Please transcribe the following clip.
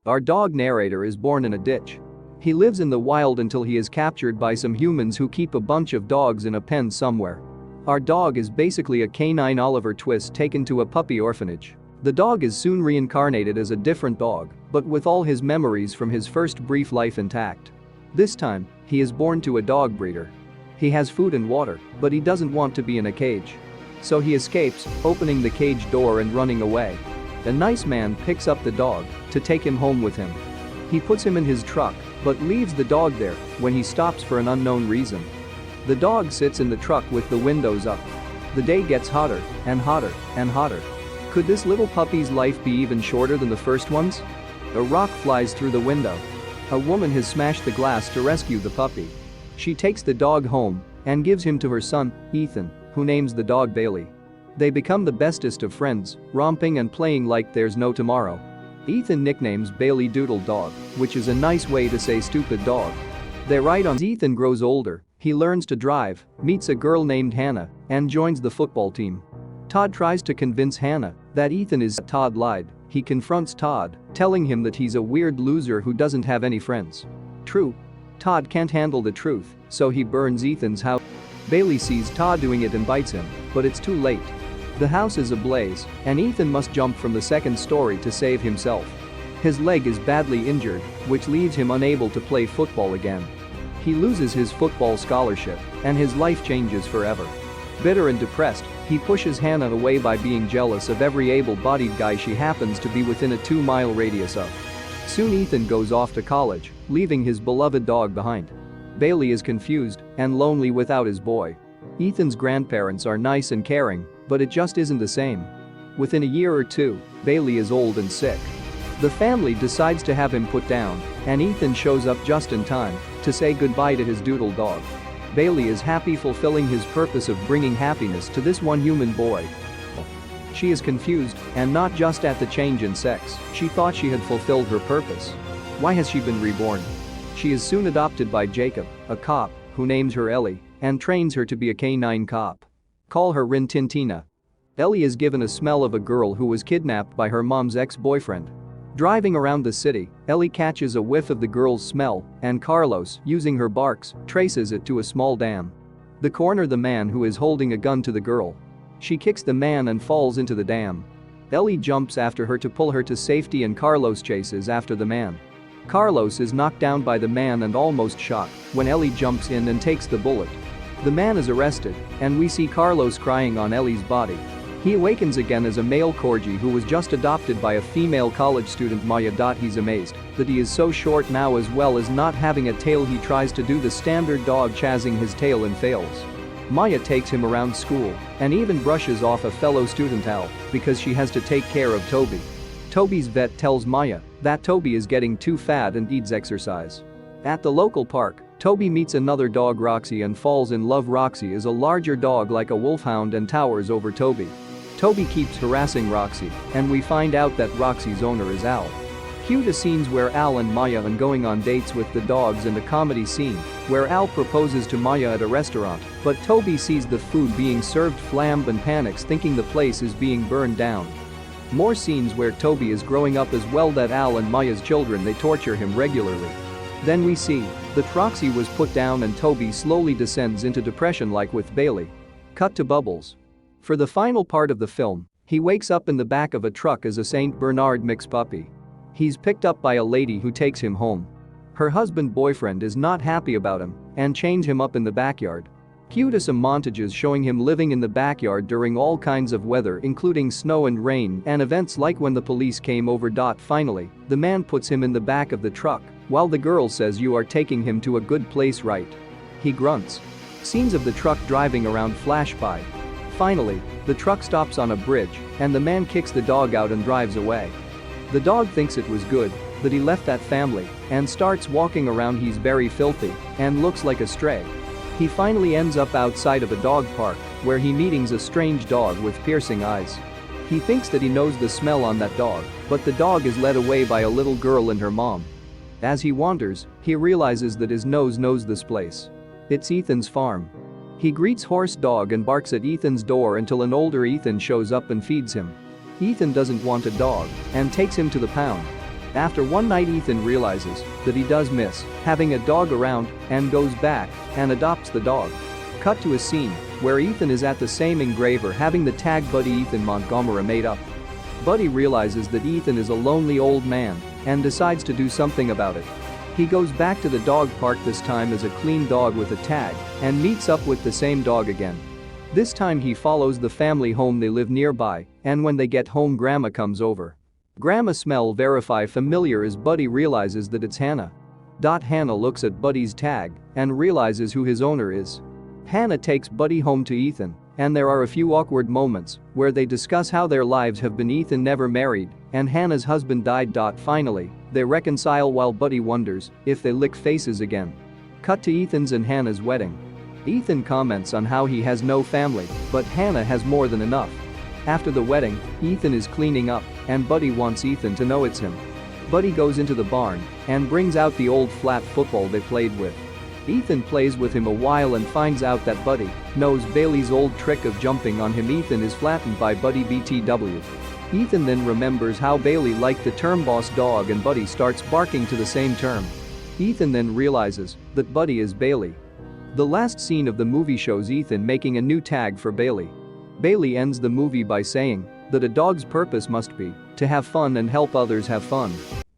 Our dog narrator is born in a ditch. He lives in the wild until he is captured by some humans who keep a bunch of dogs in a pen somewhere. Our dog is basically a canine Oliver Twist taken to a puppy orphanage. The dog is soon reincarnated as a different dog, but with all his memories from his first brief life intact. This time, he is born to a dog breeder. He has food and water, but he doesn't want to be in a cage. So he escapes, opening the cage door and running away. A nice man picks up the dog to take him home with him. He puts him in his truck, but leaves the dog there when he stops for an unknown reason. The dog sits in the truck with the windows up. The day gets hotter and hotter and hotter. Could this little puppy's life be even shorter than the first one's? A rock flies through the window. A woman has smashed the glass to rescue the puppy. She takes the dog home and gives him to her son, Ethan, who names the dog Bailey. They become the bestest of friends, romping and playing like there's no tomorrow. Ethan nicknames Bailey Doodle Dog, which is a nice way to say stupid dog. They ride on. As Ethan grows older, he learns to drive, meets a girl named Hannah, and joins the football team. Todd tries to convince Hannah that Ethan is. Todd lied. He confronts Todd, telling him that he's a weird loser who doesn't have any friends. True. Todd can't handle the truth, so he burns Ethan's house. Bailey sees Todd doing it and bites him, but it's too late. The house is ablaze, and Ethan must jump from the second story to save himself. His leg is badly injured, which leaves him unable to play football again. He loses his football scholarship, and his life changes forever. Bitter and depressed, he pushes Hannah away by being jealous of every able-bodied guy she happens to be within a 2-mile radius of. Soon Ethan goes off to college, leaving his beloved dog behind. Bailey is confused and lonely without his boy. Ethan's grandparents are nice and caring, but it just isn't the same. Within a year or two, Bailey is old and sick. The family decides to have him put down, and Ethan shows up just in time to say goodbye to his doodle dog. Bailey is happy, fulfilling his purpose of bringing happiness to this one human boy. She is confused, and not just at the change in sex. She thought she had fulfilled her purpose. Why has she been reborn? She is soon adopted by Jacob, a cop, who names her Ellie and trains her to be a canine cop. Call her Rin Tin Tina. Ellie is given a smell of a girl who was kidnapped by her mom's ex-boyfriend. Driving around the city, Ellie catches a whiff of the girl's smell, and Carlos, using her barks, traces it to a small dam. They corner the man who is holding a gun to the girl. She kicks the man and falls into the dam. Ellie jumps after her to pull her to safety, and Carlos chases after the man. Carlos is knocked down by the man and almost shot when Ellie jumps in and takes the bullet. The man is arrested, and we see Carlos crying on Ellie's body. He awakens again as a male corgi who was just adopted by a female college student, Maya. He's amazed that he is so short now, as well as not having a tail. He tries to do the standard dog chasing his tail and fails. Maya takes him around school and even brushes off a fellow student, Al, because she has to take care of Toby. Toby's vet tells Maya that Toby is getting too fat and needs exercise. At the local park, Toby meets another dog, Roxy, and falls in love. Roxy is a larger dog like a wolfhound and towers over Toby. Toby keeps harassing Roxy, and we find out that Roxy's owner is Al. Cue to scenes where Al and Maya are going on dates with the dogs, and a comedy scene where Al proposes to Maya at a restaurant, but Toby sees the food being served flambe and panics, thinking the place is being burned down. More scenes where Toby is growing up as well, that Al and Maya's children, they torture him regularly. Then we see that Roxy was put down and Toby slowly descends into depression like with Bailey. Cut to Bubbles. For the final part of the film, he wakes up in the back of a truck as a Saint Bernard mix puppy. He's picked up by a lady who takes him home. Her husband-boyfriend is not happy about him and chains him up in the backyard. Cue to some montages showing him living in the backyard during all kinds of weather, including snow and rain, and events like when the police came over. Finally, the man puts him in the back of the truck while the girl says, "You are taking him to a good place, right?" He grunts. Scenes of the truck driving around flash by. Finally, the truck stops on a bridge and the man kicks the dog out and drives away. The dog thinks it was good that he left that family and starts walking around. He's very filthy and looks like a stray. He finally ends up outside of a dog park where he meets a strange dog with piercing eyes. He thinks that he knows the smell on that dog, but the dog is led away by a little girl and her mom. As he wanders, he realizes that his nose knows this place. It's Ethan's farm. He greets Horse Dog and barks at Ethan's door until an older Ethan shows up and feeds him. Ethan doesn't want a dog and takes him to the pound. After one night, Ethan realizes that he does miss having a dog around and goes back and adopts the dog. Cut to a scene where Ethan is at the same engraver having the tag Buddy Ethan Montgomery made up. Buddy realizes that Ethan is a lonely old man and decides to do something about it. He goes back to the dog park, this time as a clean dog with a tag, and meets up with the same dog again. This time he follows the family home, they live nearby, and when they get home Grandma comes over. Grandma smell verify familiar as Buddy realizes that it's Hannah. Hannah looks at Buddy's tag and realizes who his owner is. Hannah takes Buddy home to Ethan, and there are a few awkward moments where they discuss how their lives have been. Ethan never married and Hannah's husband died. Finally, they reconcile while Buddy wonders if they lick faces again. Cut to Ethan's and Hannah's wedding. Ethan comments on how he has no family, but Hannah has more than enough. After the wedding, Ethan is cleaning up and Buddy wants Ethan to know it's him. Buddy goes into the barn and brings out the old flat football they played with. Ethan plays with him a while and finds out that Buddy knows Bailey's old trick of jumping on him. Ethan is flattened by Buddy BTW. Ethan then remembers how Bailey liked the term boss dog and Buddy starts barking to the same term. Ethan then realizes that Buddy is Bailey. The last scene of the movie shows Ethan making a new tag for Bailey. Bailey ends the movie by saying that a dog's purpose must be to have fun and help others have fun.